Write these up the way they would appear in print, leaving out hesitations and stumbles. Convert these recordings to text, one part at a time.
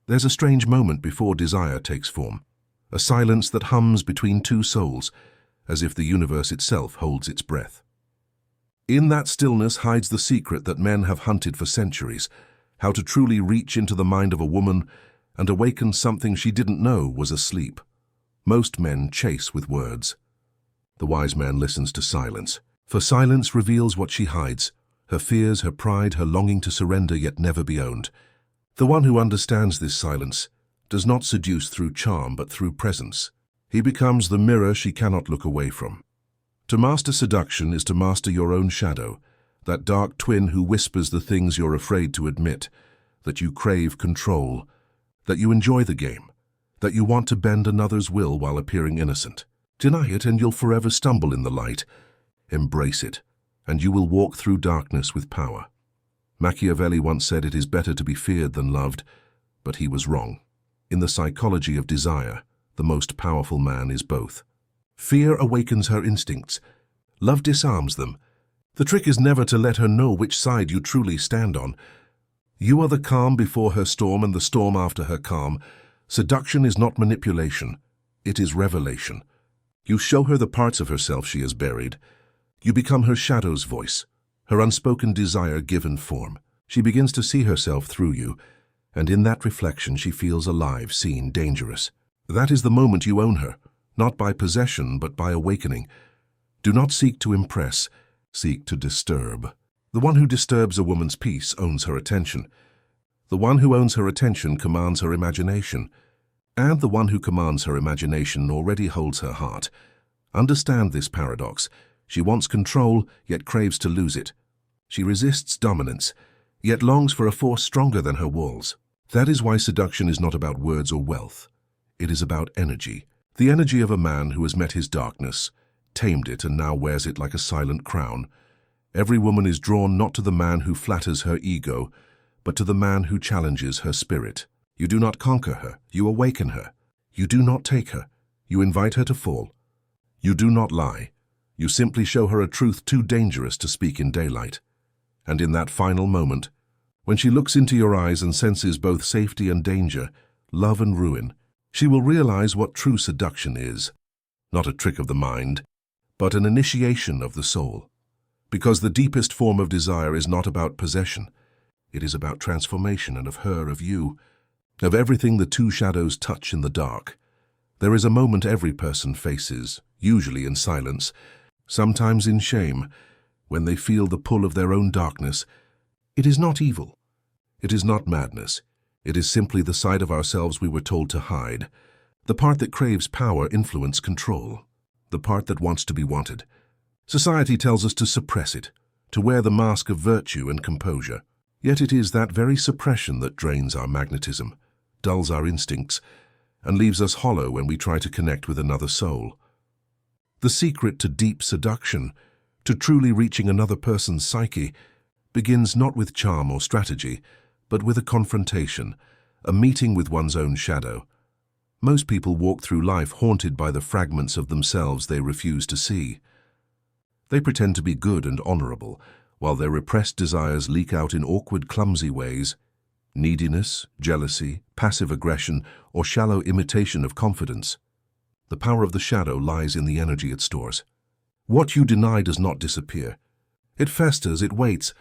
There's a strange moment before desire takes form, a silence that hums between two souls, as if the universe itself holds its breath. In that stillness hides the secret that men have hunted for centuries, how to truly reach into the mind of a woman and awaken something she didn't know was asleep. Most men chase with words. The wise man listens to silence, for silence reveals what she hides, her fears, her pride, her longing to surrender yet never be owned. The one who understands this silence does not seduce through charm but through presence. He becomes the mirror she cannot look away from. To master seduction is to master your own shadow, that dark twin who whispers the things you're afraid to admit, that you crave control, that you enjoy the game, that you want to bend another's will while appearing innocent. Deny it and you'll forever stumble in the light. Embrace it, and you will walk through darkness with power. Machiavelli once said it is better to be feared than loved, but he was wrong. In the psychology of desire, the most powerful man is both. Fear awakens her instincts. Love disarms them. The trick is never to let her know which side you truly stand on. You are the calm before her storm and the storm after her calm. Seduction is not manipulation. It is revelation. You show her the parts of herself she has buried. You become her shadow's voice, her unspoken desire given form. She begins to see herself through you, and in that reflection she feels alive, seen, dangerous. That is the moment you own her, not by possession but by awakening. Do not seek to impress, seek to disturb. The one who disturbs a woman's peace owns her attention. The one who owns her attention commands her imagination. And the one who commands her imagination already holds her heart. Understand this paradox. She wants control, yet craves to lose it. She resists dominance, yet longs for a force stronger than her walls. That is why seduction is not about words or wealth. It is about energy. The energy of a man who has met his darkness, tamed it and now wears it like a silent crown. Every woman is drawn not to the man who flatters her ego, but to the man who challenges her spirit. You do not conquer her, you awaken her. You do not take her, you invite her to fall. You do not lie, you simply show her a truth too dangerous to speak in daylight. And in that final moment, when she looks into your eyes and senses both safety and danger, love and ruin, she will realize what true seduction is. Not a trick of the mind, but an initiation of the soul. Because the deepest form of desire is not about possession. It is about transformation, and of her, of you, of everything the two shadows touch in the dark. There is a moment every person faces, usually in silence, sometimes in shame, when they feel the pull of their own darkness. It is not evil. It is not madness. It is simply the side of ourselves we were told to hide, the part that craves power, influence, control, the part that wants to be wanted. Society tells us to suppress it, to wear the mask of virtue and composure. Yet it is that very suppression that drains our magnetism, dulls our instincts, and leaves us hollow when we try to connect with another soul. The secret to deep seduction, to truly reaching another person's psyche, begins not with charm or strategy, but with a confrontation, a meeting with one's own shadow. Most people walk through life haunted by the fragments of themselves they refuse to see. They pretend to be good and honorable, while their repressed desires leak out in awkward, clumsy ways. Neediness, jealousy, passive aggression, or shallow imitation of confidence. The power of the shadow lies in the energy it stores. What you deny does not disappear. It festers, it waits.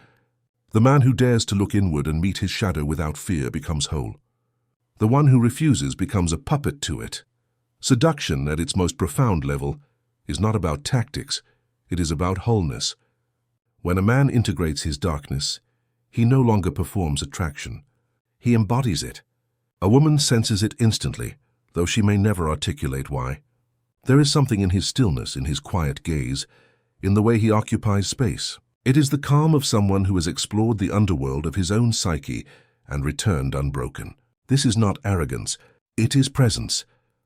The man who dares to look inward and meet his shadow without fear becomes whole. The one who refuses becomes a puppet to it. Seduction, at its most profound level, is not about tactics, it is about wholeness. When a man integrates his darkness, he no longer performs attraction. He embodies it. A woman senses it instantly, though she may never articulate why. There is something in his stillness, in his quiet gaze, in the way he occupies space. It is the calm of someone who has explored the underworld of his own psyche and returned unbroken. This is not arrogance, it is presence.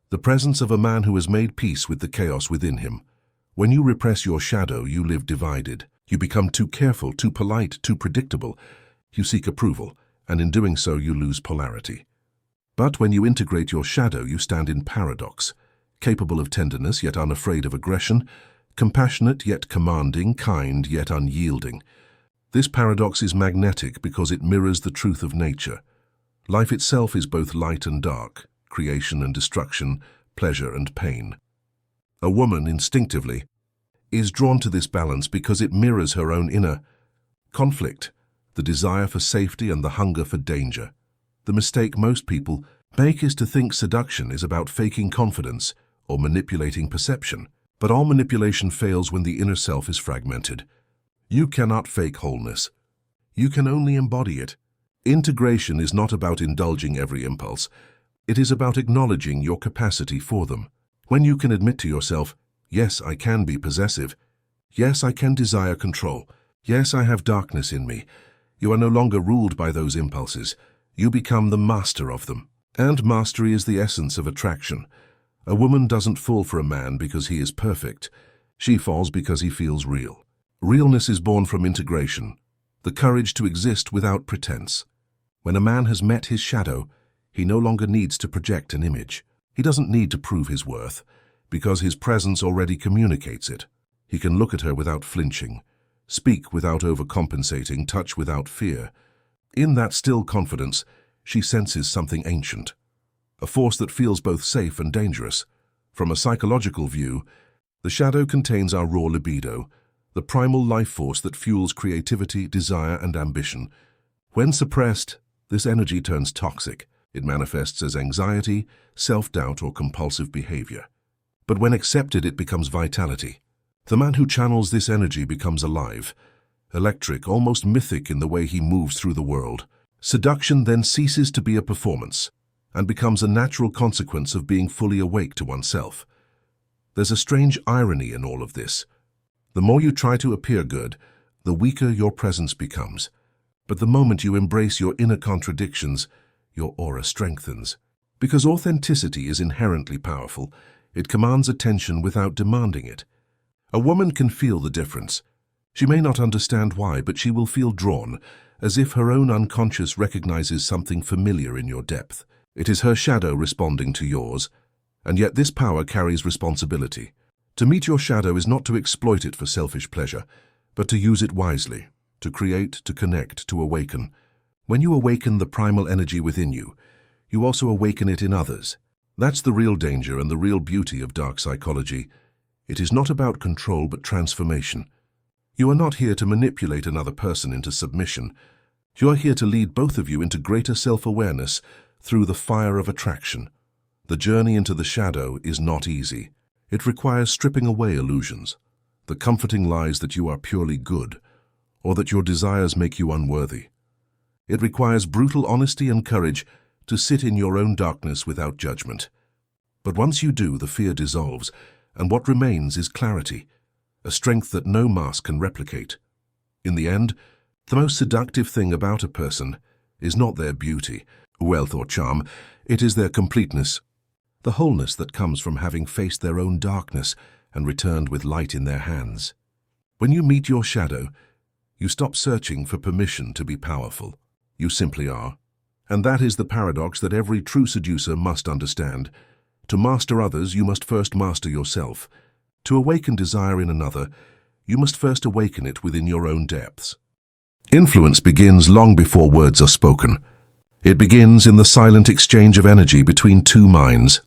The presence of a man who has made peace with the chaos within him. When you repress your shadow, you live divided. You become too careful, too polite, too predictable. You seek approval, and in doing so you lose polarity. But when you integrate your shadow, you stand in paradox, capable of tenderness yet unafraid of aggression, compassionate yet commanding, kind yet unyielding. This paradox is magnetic because it mirrors the truth of nature. Life itself is both light and dark, creation and destruction, pleasure and pain. A woman, instinctively, is drawn to this balance because it mirrors her own inner conflict, the desire for safety and the hunger for danger. The mistake most people make is to think seduction is about faking confidence or manipulating perception. But all manipulation fails when the inner self is fragmented. You cannot fake wholeness. You can only embody it. Integration is not about indulging every impulse. It is about acknowledging your capacity for them. When you can admit to yourself, yes, I can be possessive. Yes, I can desire control. Yes, I have darkness in me. You are no longer ruled by those impulses. You become the master of them. And mastery is the essence of attraction. A woman doesn't fall for a man because he is perfect. She falls because he feels real. Realness is born from integration, the courage to exist without pretense. When a man has met his shadow, he no longer needs to project an image. He doesn't need to prove his worth, because his presence already communicates it. He can look at her without flinching, speak without overcompensating, touch without fear. In that still confidence, she senses something ancient, a force that feels both safe and dangerous. From a psychological view, the shadow contains our raw libido, the primal life force that fuels creativity, desire, and ambition. When suppressed, this energy turns toxic. It manifests as anxiety, self-doubt, or compulsive behavior. But when accepted, it becomes vitality. The man who channels this energy becomes alive, electric, almost mythic in the way he moves through the world. Seduction then ceases to be a performance and becomes a natural consequence of being fully awake to oneself. There's a strange irony in all of this. The more you try to appear good, the weaker your presence becomes. But the moment you embrace your inner contradictions, your aura strengthens. Because authenticity is inherently powerful, it commands attention without demanding it. A woman can feel the difference. She may not understand why, but she will feel drawn, as if her own unconscious recognizes something familiar in your depth. It is her shadow responding to yours, and yet this power carries responsibility. To meet your shadow is not to exploit it for selfish pleasure, but to use it wisely, to create, to connect, to awaken. When you awaken the primal energy within you, you also awaken it in others. That's the real danger and the real beauty of dark psychology. It is not about control but transformation. You are not here to manipulate another person into submission. You are here to lead both of you into greater self-awareness through the fire of attraction. The journey into the shadow is not easy. It requires stripping away illusions, the comforting lies that you are purely good, or that your desires make you unworthy. It requires brutal honesty and courage to sit in your own darkness without judgment. But once you do, the fear dissolves, and what remains is clarity, a strength that no mask can replicate. In the end, the most seductive thing about a person is not their beauty, wealth, or charm. It is their completeness, the wholeness that comes from having faced their own darkness and returned with light in their hands. When you meet your shadow, you stop searching for permission to be powerful. You simply are. And that is the paradox that every true seducer must understand. To master others, you must first master yourself. To awaken desire in another, you must first awaken it within your own depths. Influence begins long before words are spoken. It begins in the silent exchange of energy between two minds,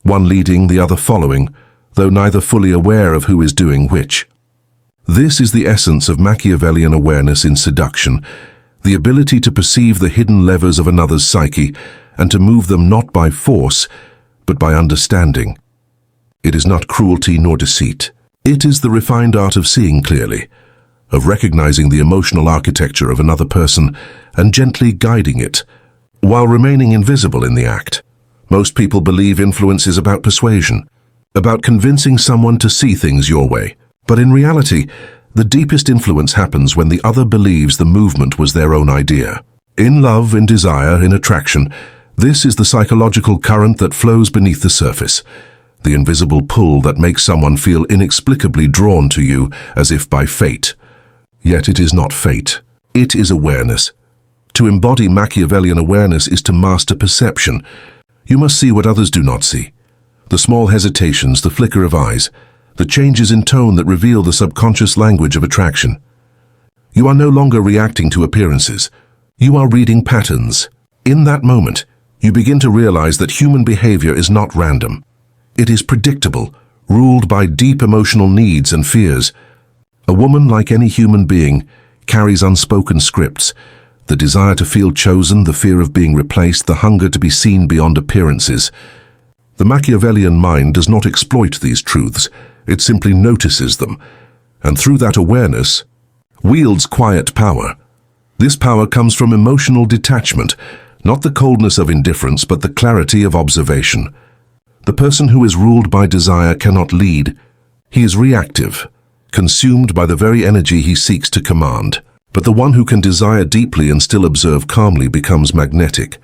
one leading, the other following, though neither fully aware of who is doing which. This is the essence of Machiavellian awareness in seduction, the ability to perceive the hidden levers of another's psyche and to move them not by force, but by understanding. It is not cruelty nor deceit. It is the refined art of seeing clearly, of recognizing the emotional architecture of another person and gently guiding it, while remaining invisible in the act. Most people believe influence is about persuasion, about convincing someone to see things your way. But in reality, the deepest influence happens when the other believes the movement was their own idea. In love, in desire, in attraction, this is the psychological current that flows beneath the surface, the invisible pull that makes someone feel inexplicably drawn to you as if by fate. Yet it is not fate. It is awareness. To embody Machiavellian awareness is to master perception. You must see what others do not see. The small hesitations, the flicker of eyes, the changes in tone that reveal the subconscious language of attraction. You are no longer reacting to appearances. You are reading patterns. In that moment, you begin to realize that human behavior is not random. It is predictable, ruled by deep emotional needs and fears. A woman, like any human being, carries unspoken scripts: the desire to feel chosen, the fear of being replaced, the hunger to be seen beyond appearances. The Machiavellian mind does not exploit these truths, it simply notices them, and through that awareness, wields quiet power. This power comes from emotional detachment, not the coldness of indifference, but the clarity of observation. The person who is ruled by desire cannot lead. He is reactive, consumed by the very energy he seeks to command. But the one who can desire deeply and still observe calmly becomes magnetic.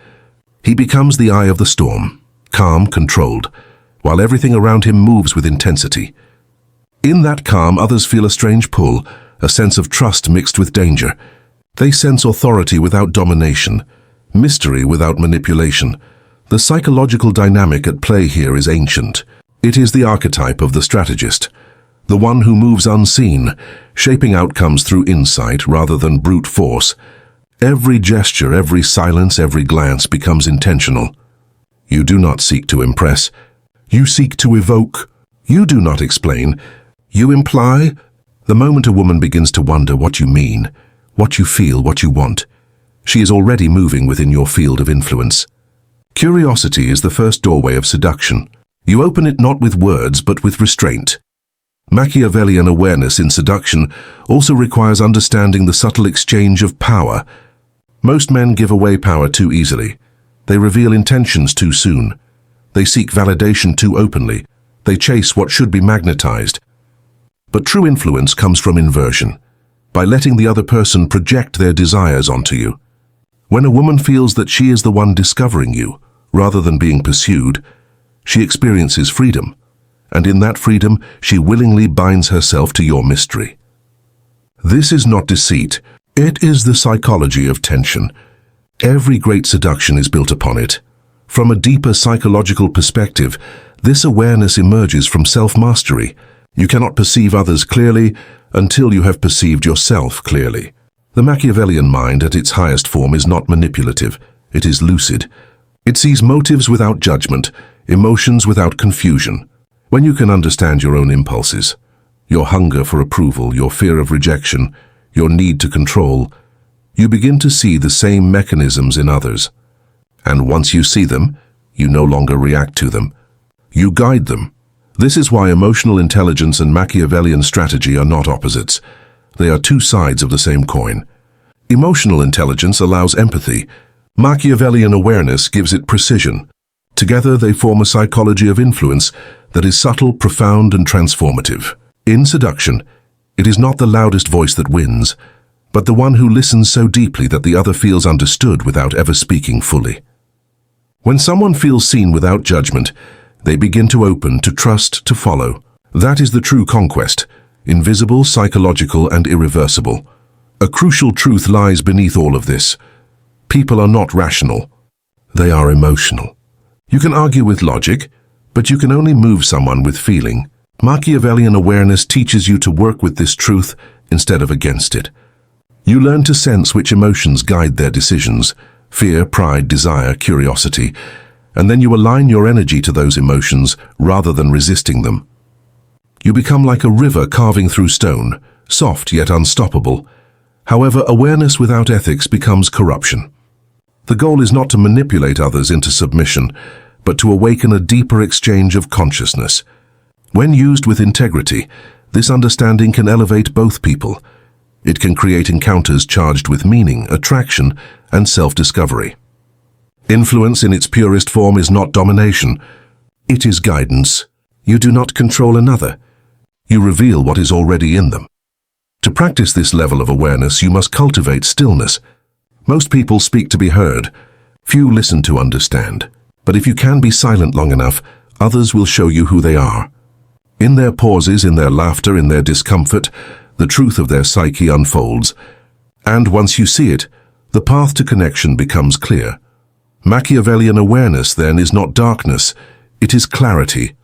He becomes the eye of the storm, calm, controlled, while everything around him moves with intensity. In that calm, others feel a strange pull, a sense of trust mixed with danger. They sense authority without domination, mystery without manipulation. The psychological dynamic at play here is ancient. It is the archetype of the strategist, the one who moves unseen, shaping outcomes through insight rather than brute force. Every gesture, every silence, every glance becomes intentional. You do not seek to impress. You seek to evoke. You do not explain. You imply. The moment a woman begins to wonder what you mean, what you feel, what you want, she is already moving within your field of influence. Curiosity is the first doorway of seduction. You open it not with words, but with restraint. Machiavellian awareness in seduction also requires understanding the subtle exchange of power. Most men give away power too easily. They reveal intentions too soon. They seek validation too openly. They chase what should be magnetized. But true influence comes from inversion, by letting the other person project their desires onto you. When a woman feels that she is the one discovering you, rather than being pursued, she experiences freedom. And in that freedom, she willingly binds herself to your mystery. This is not deceit, it is the psychology of tension. Every great seduction is built upon it. From a deeper psychological perspective, this awareness emerges from self-mastery. You cannot perceive others clearly until you have perceived yourself clearly. The Machiavellian mind at its highest form is not manipulative, it is lucid. It sees motives without judgment, emotions without confusion. When you can understand your own impulses, your hunger for approval, your fear of rejection, your need to control, you begin to see the same mechanisms in others. And once you see them, you no longer react to them. You guide them. This is why emotional intelligence and Machiavellian strategy are not opposites. They are two sides of the same coin. Emotional intelligence allows empathy. Machiavellian awareness gives it precision. Together they form a psychology of influence that is subtle, profound, and transformative. In seduction, it is not the loudest voice that wins, but the one who listens so deeply that the other feels understood without ever speaking fully. When someone feels seen without judgment, they begin to open, to trust, to follow. That is the true conquest, invisible, psychological, and irreversible. A crucial truth lies beneath all of this. People are not rational. They are emotional. You can argue with logic, but you can only move someone with feeling. Machiavellian awareness teaches you to work with this truth instead of against it. You learn to sense which emotions guide their decisions: fear, pride, desire, curiosity, and then you align your energy to those emotions rather than resisting them. You become like a river carving through stone, soft yet unstoppable. However, awareness without ethics becomes corruption. The goal is not to manipulate others into submission, but to awaken a deeper exchange of consciousness. When used with integrity, this understanding can elevate both people. It can create encounters charged with meaning, attraction, and self-discovery. Influence in its purest form is not domination. It is guidance. You do not control another. You reveal what is already in them. To practice this level of awareness, you must cultivate stillness. Most people speak to be heard. Few listen to understand. But if you can be silent long enough, others will show you who they are. In their pauses, in their laughter, in their discomfort, the truth of their psyche unfolds. And once you see it, the path to connection becomes clear. Machiavellian awareness, then, is not darkness, it is clarity.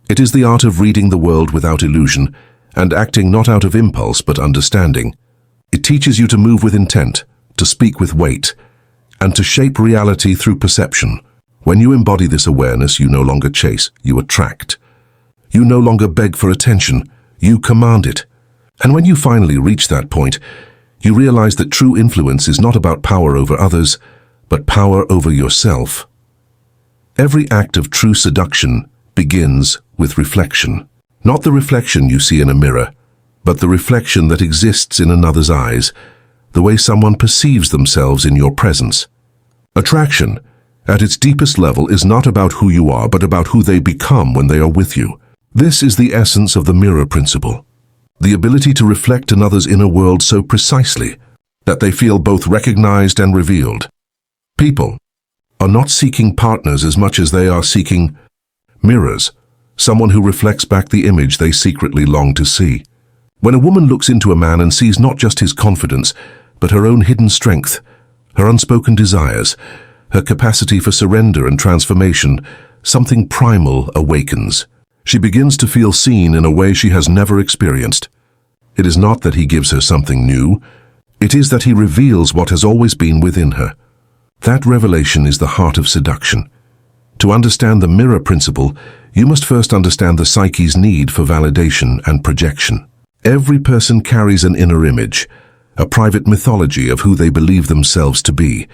It is the art of reading the world without illusion, and acting not out of impulse but understanding. It teaches you to move with intent, to speak with weight, and to shape reality through perception. When you embody this awareness, you no longer chase, you attract. You no longer beg for attention, you command it. And when you finally reach that point, you realize that true influence is not about power over others, but power over yourself. Every act of true seduction begins with reflection. Not the reflection you see in a mirror, but the reflection that exists in another's eyes, the way someone perceives themselves in your presence. Attraction, at its deepest level, is not about who you are, but about who they become when they are with you. This is the essence of the mirror principle. The ability to reflect another's inner world so precisely that they feel both recognized and revealed. People are not seeking partners as much as they are seeking mirrors, someone who reflects back the image they secretly long to see. When a woman looks into a man and sees not just his confidence, but her own hidden strength, her unspoken desires, her capacity for surrender and transformation, something primal awakens. She begins to feel seen in a way she has never experienced. It is not that he gives her something new, it is that he reveals what has always been within her. That revelation is the heart of seduction. To understand the mirror principle, you must first understand the psyche's need for validation and projection. Every person carries an inner image, a private mythology of who they believe themselves to be.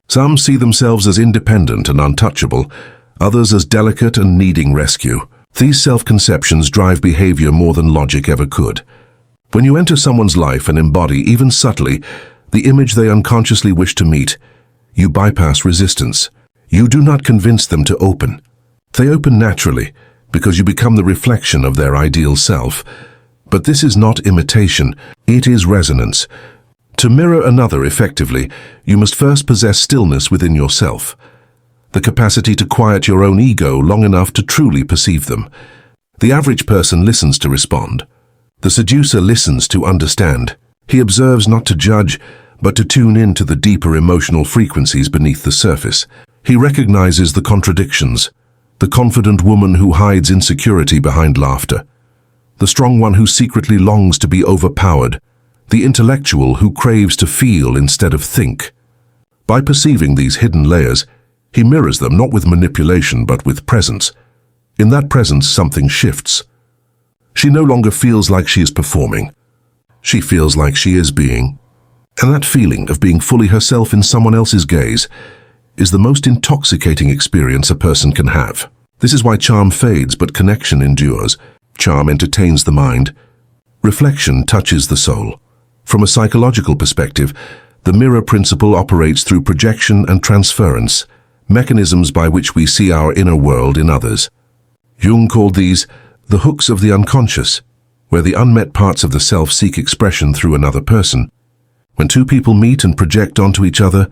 Some see themselves as independent and untouchable, others as delicate and needing rescue. These self-conceptions drive behavior more than logic ever could. When you enter someone's life and embody, even subtly, the image they unconsciously wish to meet, you bypass resistance. You do not convince them to open. They open naturally, because you become the reflection of their ideal self. But this is not imitation, it is resonance. To mirror another effectively, you must first possess stillness within yourself, the capacity to quiet your own ego long enough to truly perceive them. The average person listens to respond. The seducer listens to understand. He observes not to judge, but to tune in to the deeper emotional frequencies beneath the surface. He recognizes the contradictions, the confident woman who hides insecurity behind laughter, the strong one who secretly longs to be overpowered, the intellectual who craves to feel instead of think. By perceiving these hidden layers, he mirrors them not with manipulation but with presence. In that presence, something shifts. She no longer feels like she is performing. She feels like she is being. And that feeling of being fully herself in someone else's gaze is the most intoxicating experience a person can have. This is why charm fades but connection endures. Charm entertains the mind. Reflection touches the soul. From a psychological perspective, the mirror principle operates through projection and transference, mechanisms by which we see our inner world in others. Jung called these the hooks of the unconscious, where the unmet parts of the self seek expression through another person. When two people meet and project onto each other,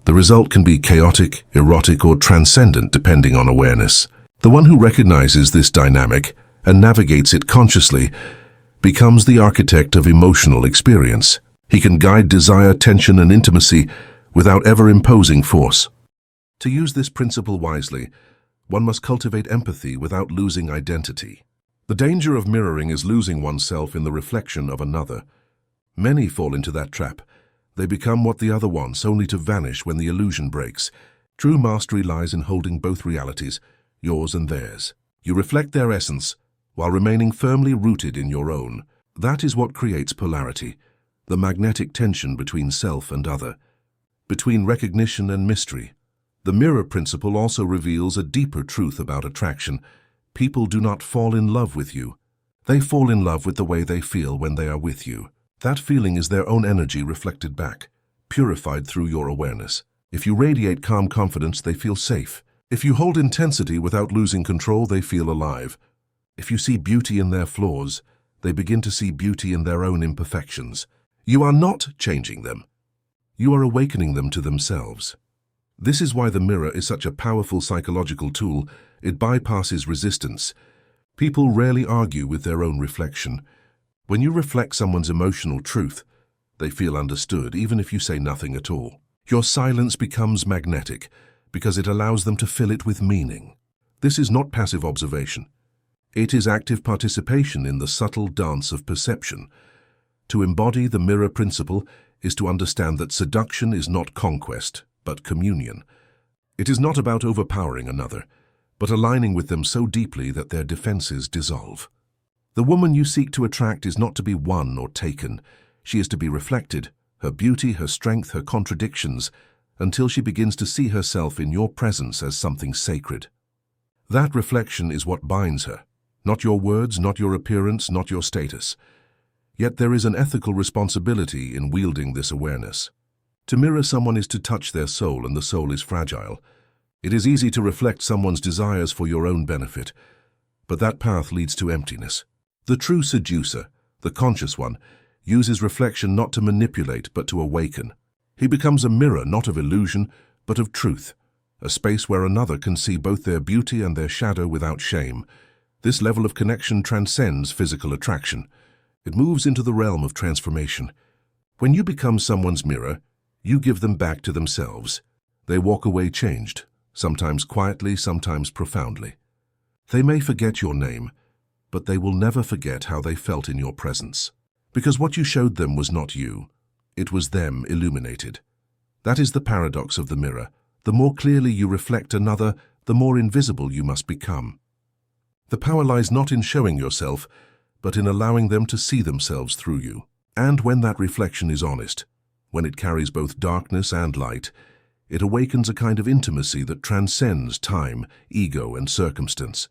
the result can be chaotic, erotic, or transcendent depending on awareness. The one who recognizes this dynamic and navigates it consciously becomes the architect of emotional experience. He can guide desire, tension, and intimacy without ever imposing force. To use this principle wisely, one must cultivate empathy without losing identity. The danger of mirroring is losing oneself in the reflection of another. Many fall into that trap. They become what the other wants, only to vanish when the illusion breaks. True mastery lies in holding both realities, yours and theirs. You reflect their essence, while remaining firmly rooted in your own. That is what creates polarity, the magnetic tension between self and other, between recognition and mystery. The mirror principle also reveals a deeper truth about attraction. People do not fall in love with you. They fall in love with the way they feel when they are with you. That feeling is their own energy reflected back, purified through your awareness. If you radiate calm confidence, they feel safe. If you hold intensity without losing control, they feel alive. If you see beauty in their flaws, they begin to see beauty in their own imperfections. You are not changing them. You are awakening them to themselves. This is why the mirror is such a powerful psychological tool. It bypasses resistance. People rarely argue with their own reflection. When you reflect someone's emotional truth, they feel understood, even if you say nothing at all. Your silence becomes magnetic, because it allows them to fill it with meaning. This is not passive observation. It is active participation in the subtle dance of perception. To embody the mirror principle is to understand that seduction is not conquest, but communion. It is not about overpowering another, but aligning with them so deeply that their defenses dissolve. The woman you seek to attract is not to be won or taken. She is to be reflected, her beauty, her strength, her contradictions, until she begins to see herself in your presence as something sacred. That reflection is what binds her, not your words, not your appearance, not your status. Yet there is an ethical responsibility in wielding this awareness. To mirror someone is to touch their soul, and the soul is fragile. It is easy to reflect someone's desires for your own benefit, but that path leads to emptiness. The true seducer, the conscious one, uses reflection not to manipulate but to awaken. He becomes a mirror not of illusion but of truth, a space where another can see both their beauty and their shadow without shame. This level of connection transcends physical attraction. It moves into the realm of transformation. When you become someone's mirror, you give them back to themselves. They walk away changed, sometimes quietly, sometimes profoundly. They may forget your name, but they will never forget how they felt in your presence. Because what you showed them was not you, it was them illuminated. That is the paradox of the mirror. The more clearly you reflect another, the more invisible you must become. The power lies not in showing yourself, but in allowing them to see themselves through you. And when that reflection is honest, when it carries both darkness and light, it awakens a kind of intimacy that transcends time, ego, and circumstance.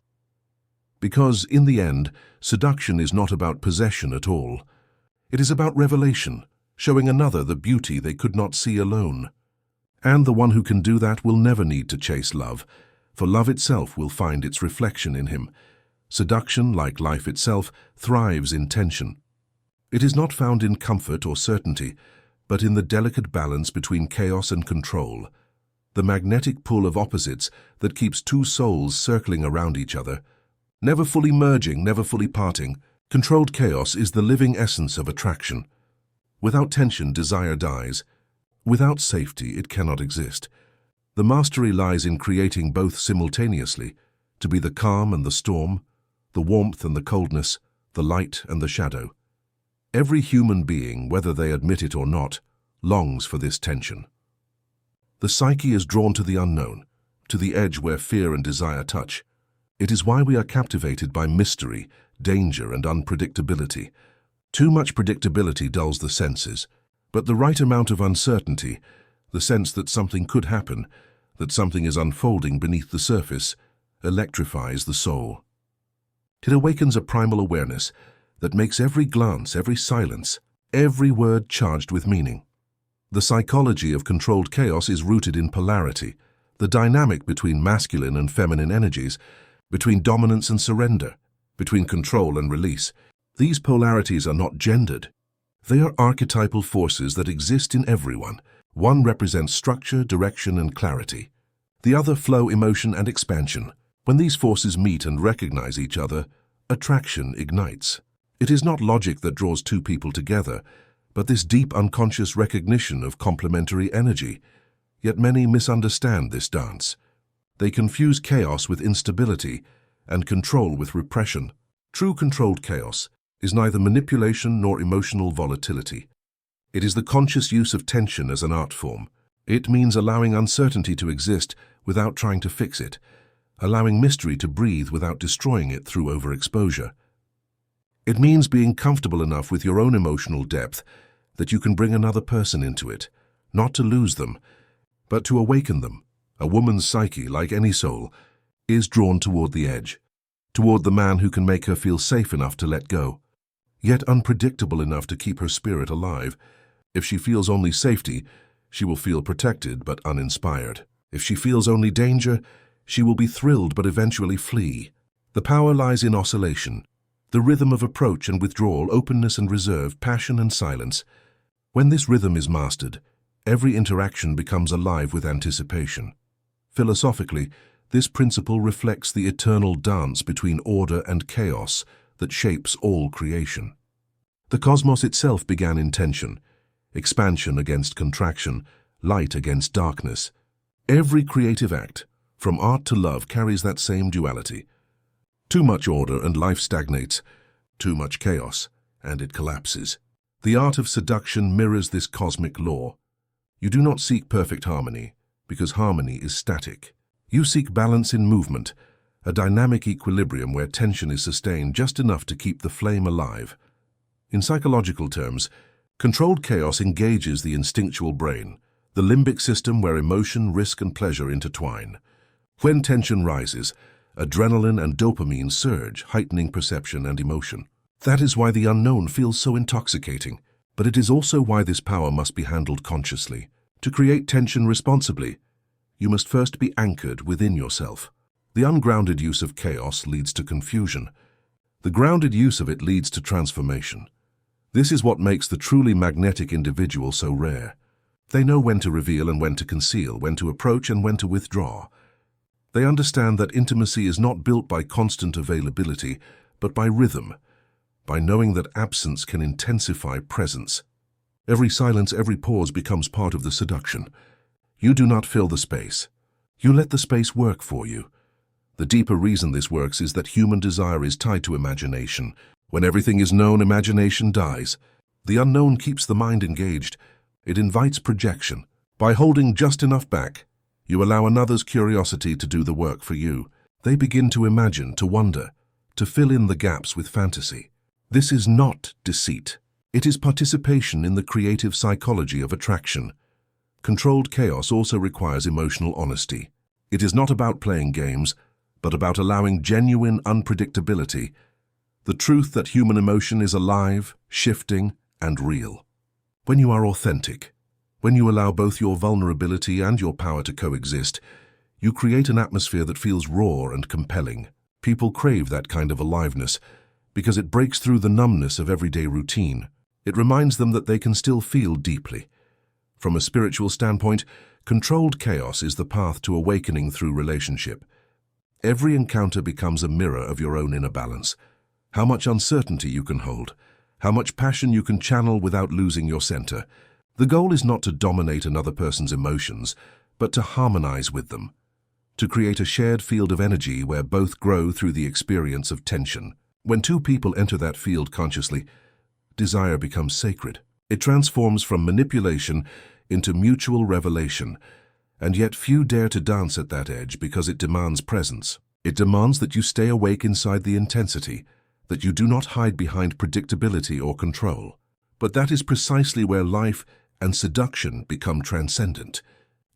Because, in the end, seduction is not about possession at all. It is about revelation, showing another the beauty they could not see alone. And the one who can do that will never need to chase love, for love itself will find its reflection in him. Seduction, like life itself, thrives in tension. It is not found in comfort or certainty, but in the delicate balance between chaos and control, the magnetic pull of opposites that keeps two souls circling around each other, never fully merging, never fully parting. Controlled chaos is the living essence of attraction. Without tension, desire dies. Without safety, it cannot exist. The mastery lies in creating both simultaneously, to be the calm and the storm, the warmth and the coldness, the light and the shadow. Every human being, whether they admit it or not, longs for this tension. The psyche is drawn to the unknown, to the edge where fear and desire touch. It is why we are captivated by mystery, danger, and unpredictability. Too much predictability dulls the senses, but the right amount of uncertainty, the sense that something could happen, that something is unfolding beneath the surface, electrifies the soul. It awakens a primal awareness that makes every glance, every silence, every word charged with meaning. The psychology of controlled chaos is rooted in polarity, the dynamic between masculine and feminine energies, between dominance and surrender, between control and release. These polarities are not gendered. They are archetypal forces that exist in everyone. One represents structure, direction, and clarity. The other flow, emotion, and expansion. When these forces meet and recognize each other, attraction ignites. It is not logic that draws two people together, but this deep unconscious recognition of complementary energy. Yet many misunderstand this dance. They confuse chaos with instability and control with repression. True controlled chaos is neither manipulation nor emotional volatility. It is the conscious use of tension as an art form. It means allowing uncertainty to exist without trying to fix it, allowing mystery to breathe without destroying it through overexposure. It means being comfortable enough with your own emotional depth that you can bring another person into it, not to lose them, but to awaken them. A woman's psyche, like any soul, is drawn toward the edge, toward the man who can make her feel safe enough to let go, yet unpredictable enough to keep her spirit alive. If she feels only safety, she will feel protected but uninspired. If she feels only danger, she will be thrilled but eventually flee. The power lies in oscillation, the rhythm of approach and withdrawal, openness and reserve, passion and silence. When this rhythm is mastered, every interaction becomes alive with anticipation. Philosophically, this principle reflects the eternal dance between order and chaos that shapes all creation. The cosmos itself began in tension, expansion against contraction, light against darkness. Every creative act, from art to love, carries that same duality. Too much order and life stagnates, too much chaos, and it collapses. The art of seduction mirrors this cosmic law. You do not seek perfect harmony, because harmony is static. You seek balance in movement, a dynamic equilibrium where tension is sustained just enough to keep the flame alive. In psychological terms, controlled chaos engages the instinctual brain, the limbic system where emotion, risk, and pleasure intertwine. When tension rises, adrenaline and dopamine surge, heightening perception and emotion. That is why the unknown feels so intoxicating, but it is also why this power must be handled consciously. To create tension responsibly, you must first be anchored within yourself. The ungrounded use of chaos leads to confusion. The grounded use of it leads to transformation. This is what makes the truly magnetic individual so rare. They know when to reveal and when to conceal, when to approach and when to withdraw. They understand that intimacy is not built by constant availability, but by rhythm, by knowing that absence can intensify presence. Every silence, every pause becomes part of the seduction. You do not fill the space. You let the space work for you. The deeper reason this works is that human desire is tied to imagination. When everything is known, imagination dies. The unknown keeps the mind engaged. It invites projection. By holding just enough back, you allow another's curiosity to do the work for you. They begin to imagine, to wonder, to fill in the gaps with fantasy. This is not deceit. It is participation in the creative psychology of attraction. Controlled chaos also requires emotional honesty. It is not about playing games, but about allowing genuine unpredictability, the truth that human emotion is alive, shifting, and real. When you are authentic, when you allow both your vulnerability and your power to coexist, you create an atmosphere that feels raw and compelling. People crave that kind of aliveness because it breaks through the numbness of everyday routine. It reminds them that they can still feel deeply. From a spiritual standpoint, controlled chaos is the path to awakening through relationship. Every encounter becomes a mirror of your own inner balance. How much uncertainty you can hold, how much passion you can channel without losing your center. The goal is not to dominate another person's emotions, but to harmonize with them, to create a shared field of energy where both grow through the experience of tension. When two people enter that field consciously, desire becomes sacred. It transforms from manipulation into mutual revelation, and yet few dare to dance at that edge because it demands presence. It demands that you stay awake inside the intensity, that you do not hide behind predictability or control. But that is precisely where life and seduction become transcendent.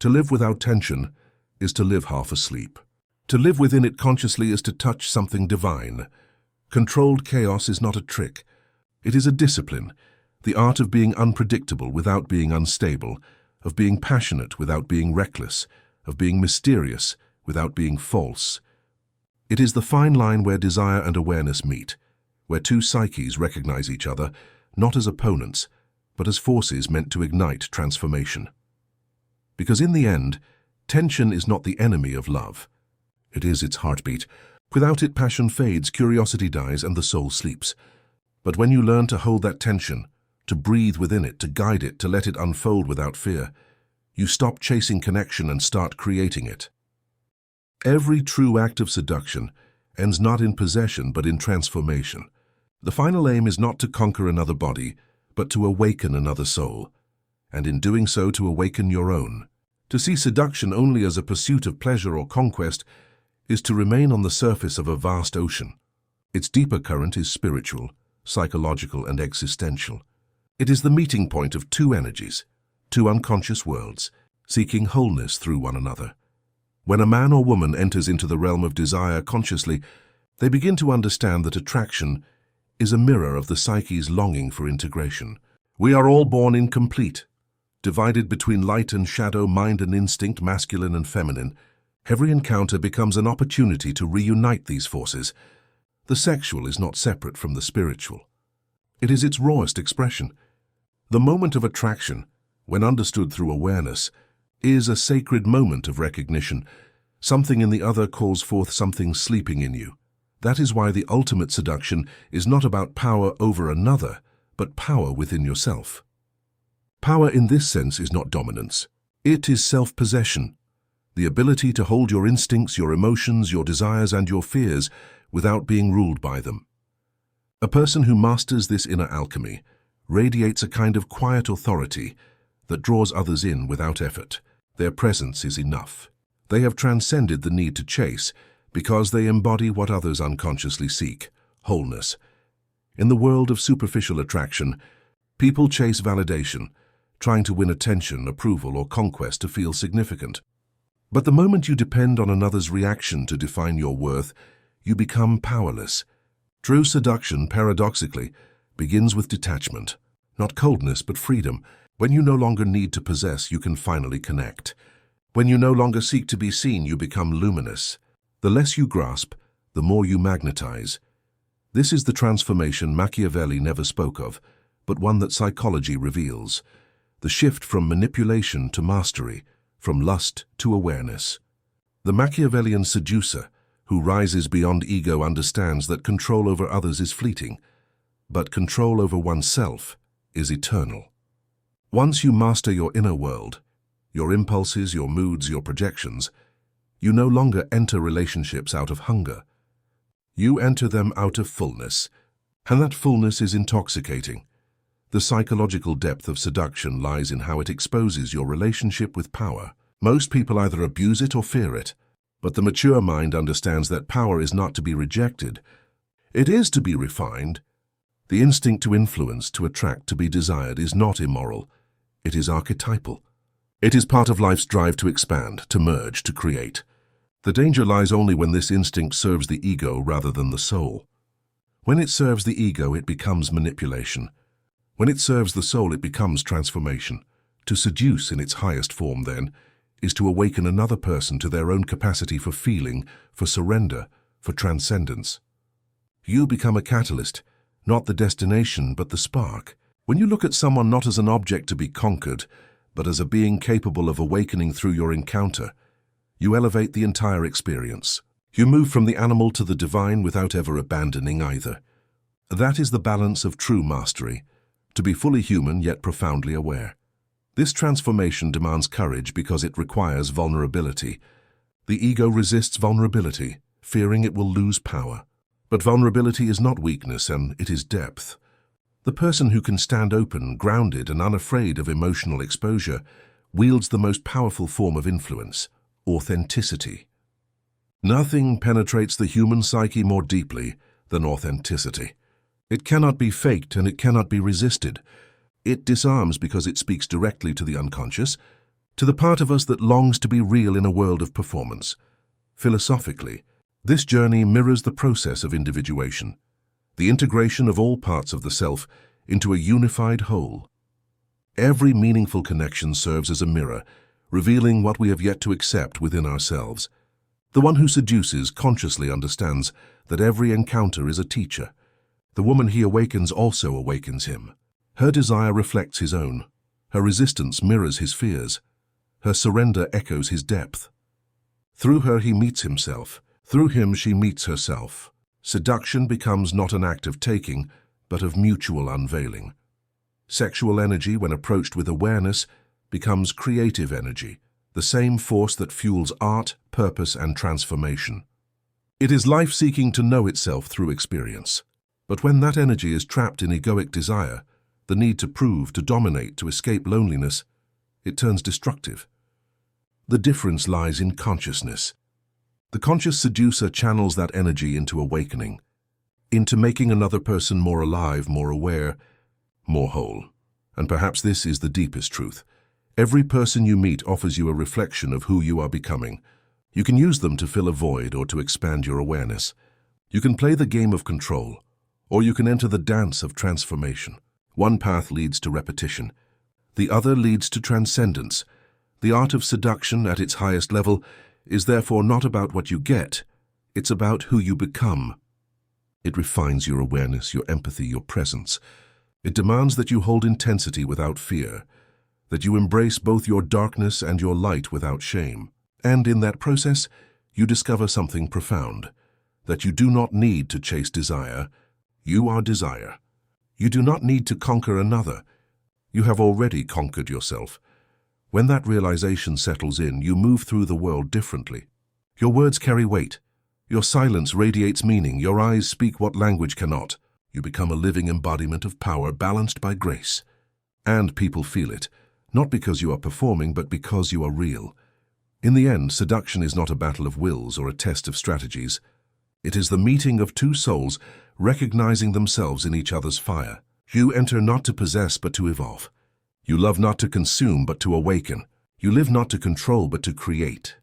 To live without tension is to live half asleep. To live within it consciously is to touch something divine. Controlled chaos is not a trick. It is a discipline, the art of being unpredictable without being unstable, of being passionate without being reckless, of being mysterious without being false. It is the fine line where desire and awareness meet, where two psyches recognize each other, not as opponents, but as forces meant to ignite transformation. Because in the end, tension is not the enemy of love. It is its heartbeat. Without it, passion fades, curiosity dies, and the soul sleeps. But when you learn to hold that tension, to breathe within it, to guide it, to let it unfold without fear, you stop chasing connection and start creating it. Every true act of seduction ends not in possession but in transformation. The final aim is not to conquer another body, but to awaken another soul, and in doing so to awaken your own. To see seduction only as a pursuit of pleasure or conquest is to remain on the surface of a vast ocean. Its deeper current is spiritual, psychological, and existential. It is the meeting point of two energies, two unconscious worlds, seeking wholeness through one another. When a man or woman enters into the realm of desire consciously, they begin to understand that attraction is a mirror of the psyche's longing for integration. We are all born incomplete, divided between light and shadow, mind and instinct, masculine and feminine. Every encounter becomes an opportunity to reunite these forces. The sexual is not separate from the spiritual. It is its rawest expression. The moment of attraction, when understood through awareness, is a sacred moment of recognition. Something in the other calls forth something sleeping in you. That is why the ultimate seduction is not about power over another, but power within yourself. Power in this sense is not dominance. It is self-possession, the ability to hold your instincts, your emotions, your desires, and your fears without being ruled by them. A person who masters this inner alchemy radiates a kind of quiet authority that draws others in without effort. Their presence is enough. They have transcended the need to chase because they embody what others unconsciously seek: wholeness. In the world of superficial attraction, people chase validation, trying to win attention, approval, or conquest to feel significant. But the moment you depend on another's reaction to define your worth, you become powerless. True seduction, paradoxically, begins with detachment. Not coldness, but freedom. When you no longer need to possess, you can finally connect. When you no longer seek to be seen, you become luminous. The less you grasp, the more you magnetize. This is the transformation Machiavelli never spoke of, but one that psychology reveals. The shift from manipulation to mastery, from lust to awareness. The Machiavellian seducer, who rises beyond ego, understands that control over others is fleeting, but control over oneself is eternal. Once you master your inner world, your impulses, your moods, your projections, you no longer enter relationships out of hunger. You enter them out of fullness, and that fullness is intoxicating. The psychological depth of seduction lies in how it exposes your relationship with power. Most people either abuse it or fear it, but the mature mind understands that power is not to be rejected. It is to be refined. The instinct to influence, to attract, to be desired is not immoral. It is archetypal. It is part of life's drive to expand, to merge, to create. The danger lies only when this instinct serves the ego rather than the soul. When it serves the ego, it becomes manipulation. When it serves the soul, it becomes transformation. To seduce in its highest form, then, is to awaken another person to their own capacity for feeling, for surrender, for transcendence. You become a catalyst, not the destination, but the spark. When you look at someone not as an object to be conquered, but as a being capable of awakening through your encounter, you elevate the entire experience. You move from the animal to the divine without ever abandoning either. That is the balance of true mastery, to be fully human yet profoundly aware. This transformation demands courage because it requires vulnerability. The ego resists vulnerability, fearing it will lose power. But vulnerability is not weakness, and it is depth. The person who can stand open, grounded, and unafraid of emotional exposure wields the most powerful form of influence: authenticity. Nothing penetrates the human psyche more deeply than authenticity. It cannot be faked and it cannot be resisted. It disarms because it speaks directly to the unconscious, to the part of us that longs to be real in a world of performance. Philosophically, this journey mirrors the process of individuation, the integration of all parts of the self into a unified whole. Every meaningful connection serves as a mirror, revealing what we have yet to accept within ourselves. The one who seduces consciously understands that every encounter is a teacher. The woman he awakens also awakens him. Her desire reflects his own. Her resistance mirrors his fears. Her surrender echoes his depth. Through her he meets himself. Through him she meets herself. Seduction becomes not an act of taking, but of mutual unveiling. Sexual energy, when approached with awareness, becomes creative energy, the same force that fuels art, purpose, and transformation. It is life seeking to know itself through experience. But when that energy is trapped in egoic desire, the need to prove, to dominate, to escape loneliness, it turns destructive. The difference lies in consciousness. The conscious seducer channels that energy into awakening, into making another person more alive, more aware, more whole. And perhaps this is the deepest truth. Every person you meet offers you a reflection of who you are becoming. You can use them to fill a void or to expand your awareness. You can play the game of control, or you can enter the dance of transformation. One path leads to repetition. The other leads to transcendence. The art of seduction at its highest level is therefore not about what you get, it's about who you become. It refines your awareness, your empathy, your presence. It demands that you hold intensity without fear, that you embrace both your darkness and your light without shame. And in that process, you discover something profound, that you do not need to chase desire. You are desire. You do not need to conquer another. You have already conquered yourself. When that realization settles in, you move through the world differently. Your words carry weight. Your silence radiates meaning. Your eyes speak what language cannot. You become a living embodiment of power balanced by grace. And people feel it. not because you are performing, but because you are real. In the end, seduction is not a battle of wills or a test of strategies. It is the meeting of two souls recognizing themselves in each other's fire. You enter not to possess, but to evolve. You love not to consume, but to awaken. You live not to control, but to create.